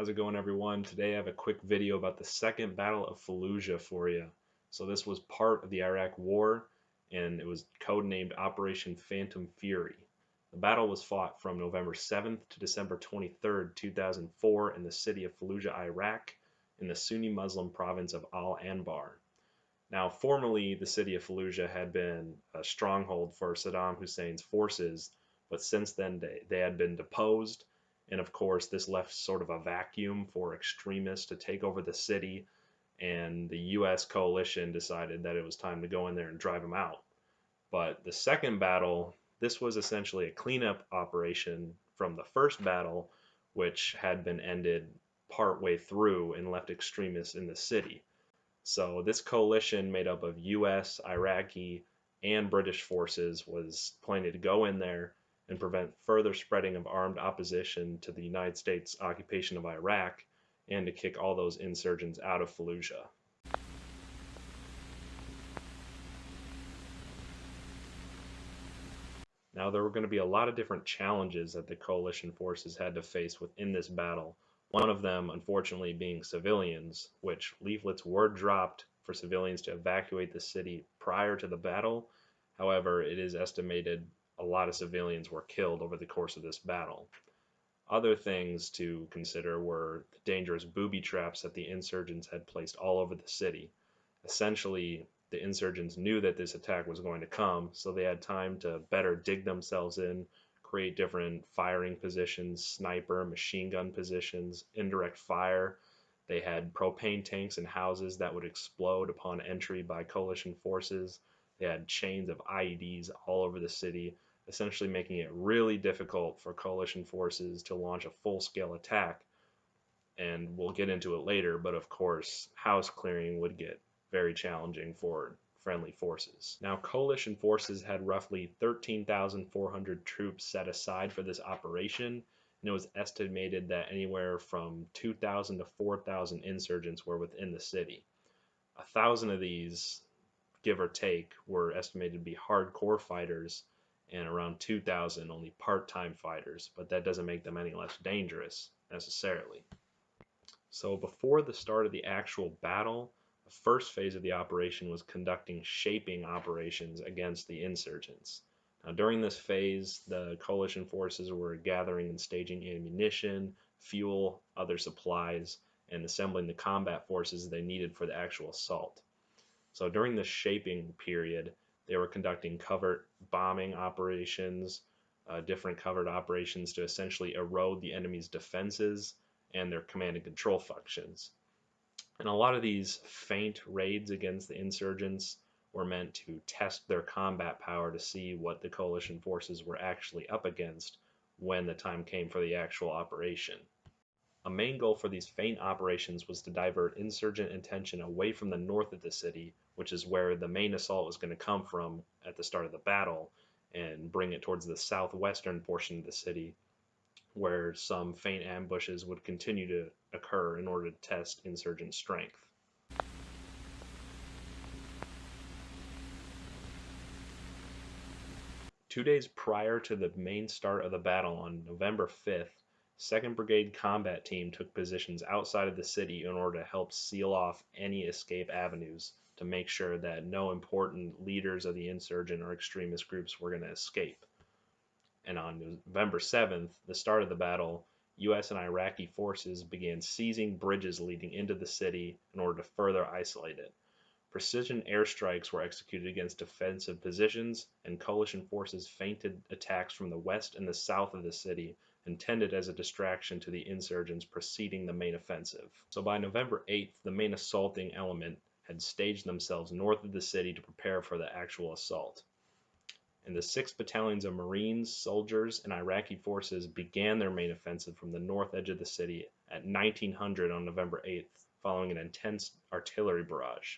How's it going, everyone? Today I have a quick video about the Second Battle of Fallujah for you. So this was part of the Iraq War, and it was codenamed Operation Phantom Fury. The battle was fought from November 7th to December 23rd, 2004 in the city of Fallujah, Iraq, in the Sunni Muslim province of Al-Anbar. Now, formerly, the city of Fallujah had been a stronghold for Saddam Hussein's forces, but since then they had been deposed, and of course, this left sort of a vacuum for extremists to take over the city, and the U.S. coalition decided that it was time to go in there and drive them out. But the second battle, this was essentially a cleanup operation from the first battle, which had been ended partway through and left extremists in the city. So this coalition made up of US, Iraqi, and British forces was planning to go in there and prevent further spreading of armed opposition to the United States occupation of Iraq and to kick all those insurgents out of Fallujah. Now, there were going to be a lot of different challenges that the coalition forces had to face within this battle. One of them, unfortunately, being civilians, which leaflets were dropped for civilians to evacuate the city prior to the battle. However, it is estimated a lot of civilians were killed over the course of this battle. Other things to consider were the dangerous booby traps that the insurgents had placed all over the city. Essentially, the insurgents knew that this attack was going to come, so they had time to better dig themselves in, create different firing positions, sniper, machine gun positions, indirect fire. They had propane tanks in houses that would explode upon entry by coalition forces. They had chains of IEDs all over the city, essentially making it really difficult for coalition forces to launch a full-scale attack. And we'll get into it later, but of course, house clearing would get very challenging for friendly forces. Now, coalition forces had roughly 13,400 troops set aside for this operation, and it was estimated that anywhere from 2,000 to 4,000 insurgents were within the city. 1,000 of these, give or take, were estimated to be hardcore fighters, and around 2,000 only part-time fighters, but that doesn't make them any less dangerous necessarily. So before the start of the actual battle, the first phase of the operation was conducting shaping operations against the insurgents. Now, during this phase, the coalition forces were gathering and staging ammunition, fuel, other supplies, and assembling the combat forces they needed for the actual assault. So during the shaping period, they were conducting covert bombing operations, different covert operations to essentially erode the enemy's defenses and their command and control functions. And a lot of these feint raids against the insurgents were meant to test their combat power to see what the coalition forces were actually up against when the time came for the actual operation. A main goal for these feint operations was to divert insurgent attention away from the north of the city, which is where the main assault was going to come from at the start of the battle, and bring it towards the southwestern portion of the city, where some feint ambushes would continue to occur in order to test insurgent strength. Two days prior to the main start of the battle on November 5th, 2nd Brigade Combat Team took positions outside of the city in order to help seal off any escape avenues to make sure that no important leaders of the insurgent or extremist groups were going to escape. And on November 7th, the start of the battle, US and Iraqi forces began seizing bridges leading into the city in order to further isolate it. Precision airstrikes were executed against defensive positions, and coalition forces feinted attacks from the west and the south of the city, intended as a distraction to the insurgents preceding the main offensive. So by November 8th, the main assaulting element had staged themselves north of the city to prepare for the actual assault. And the 6 battalions of Marines, soldiers, and Iraqi forces began their main offensive from the north edge of the city at 1900 on November 8th, following an intense artillery barrage.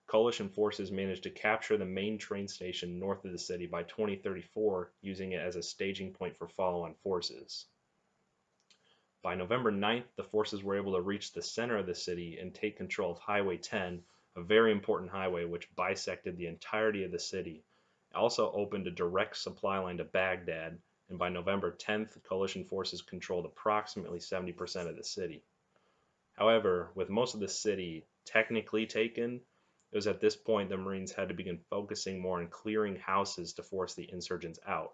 Coalition forces managed to capture the main train station north of the city by 2034, using it as a staging point for follow-on forces. By November 9th, the forces were able to reach the center of the city and take control of Highway 10, a very important highway which bisected the entirety of the city. It also opened a direct supply line to Baghdad, and by November 10th, coalition forces controlled approximately 70% of the city. However, with most of the city technically taken, it was at this point the Marines had to begin focusing more on clearing houses to force the insurgents out.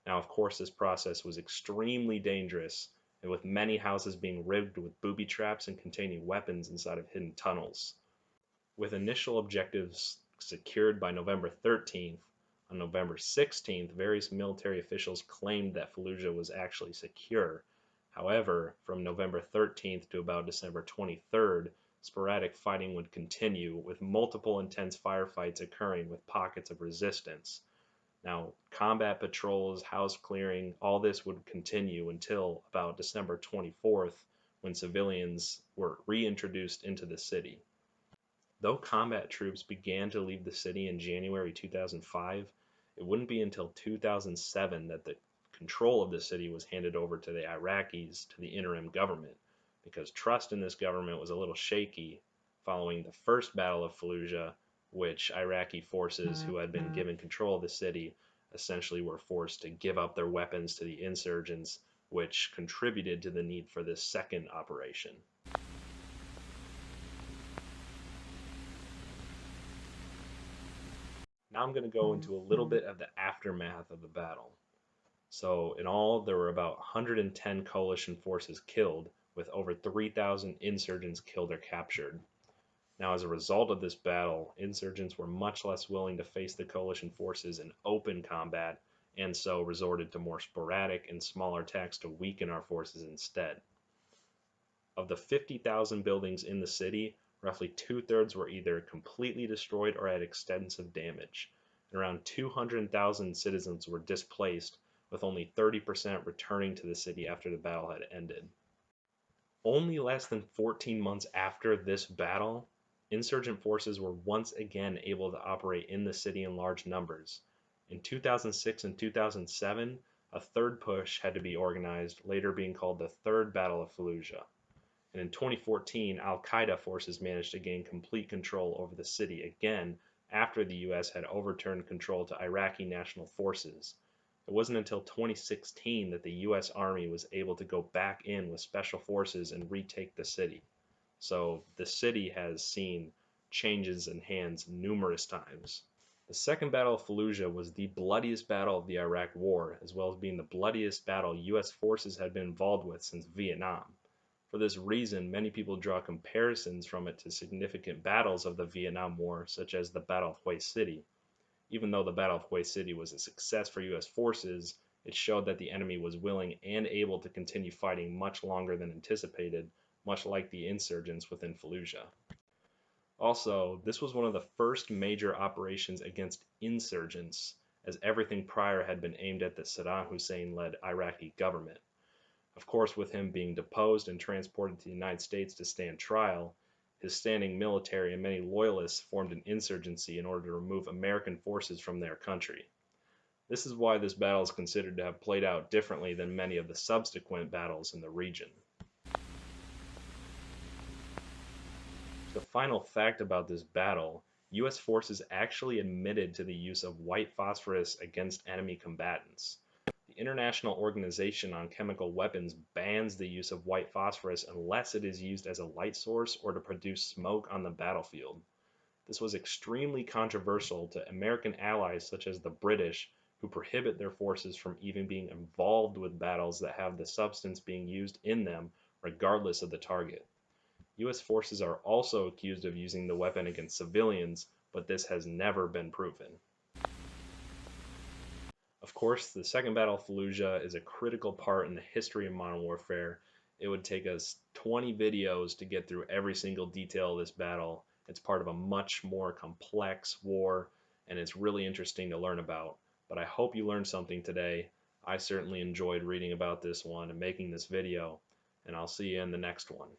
Now, of course, this process was extremely dangerous, and with many houses being rigged with booby traps and containing weapons inside of hidden tunnels. With initial objectives secured by November 13th, on November 16th, various military officials claimed that Fallujah was actually secure. However, from November 13th to about December 23rd, sporadic fighting would continue, with multiple intense firefights occurring with pockets of resistance. Now, combat patrols, house clearing, all this would continue until about December 24th, when civilians were reintroduced into the city. Though combat troops began to leave the city in January 2005, it wouldn't be until 2007 that the control of the city was handed over to the Iraqis to the interim government, because trust in this government was a little shaky following the first Battle of Fallujah, which Iraqi forces who had been given control of the city essentially were forced to give up their weapons to the insurgents, which contributed to the need for this second operation. Now I'm going to go into a little bit of the aftermath of the battle. So, in all, there were about 110 coalition forces killed, with over 3,000 insurgents killed or captured. Now, as a result of this battle, insurgents were much less willing to face the coalition forces in open combat, and so resorted to more sporadic and smaller attacks to weaken our forces instead. Of the 50,000 buildings in the city, roughly two-thirds were either completely destroyed or had extensive damage, and around 200,000 citizens were displaced, with only 30% returning to the city after the battle had ended. Only less than 14 months after this battle, insurgent forces were once again able to operate in the city in large numbers. In 2006 and 2007, a third push had to be organized, later being called the Third Battle of Fallujah. And in 2014, Al-Qaeda forces managed to gain complete control over the city again after the US had overturned control to Iraqi national forces. It wasn't until 2016 that the US Army was able to go back in with special forces and retake the city. So the city has seen changes in hands numerous times. The Second Battle of Fallujah was the bloodiest battle of the Iraq War, as well as being the bloodiest battle US forces had been involved with since Vietnam. For this reason, many people draw comparisons from it to significant battles of the Vietnam War, such as the Battle of Hue City. Even though the Battle of Hue City was a success for US forces, it showed that the enemy was willing and able to continue fighting much longer than anticipated, much like the insurgents within Fallujah. Also, this was one of the first major operations against insurgents, as everything prior had been aimed at the Saddam Hussein-led Iraqi government. Of course, with him being deposed and transported to the United States to stand trial, his standing military and many loyalists formed an insurgency in order to remove American forces from their country. This is why this battle is considered to have played out differently than many of the subsequent battles in the region. The final fact about this battle, US forces actually admitted to the use of white phosphorus against enemy combatants. The International Organization on Chemical Weapons bans the use of white phosphorus unless it is used as a light source or to produce smoke on the battlefield. This was extremely controversial to American allies such as the British, who prohibit their forces from even being involved with battles that have the substance being used in them, regardless of the target. US forces are also accused of using the weapon against civilians, but this has never been proven. Of course, the Second Battle of Fallujah is a critical part in the history of modern warfare. It would take us 20 videos to get through every single detail of this battle. It's part of a much more complex war, and it's really interesting to learn about. But I hope you learned something today. I certainly enjoyed reading about this one and making this video, and I'll see you in the next one.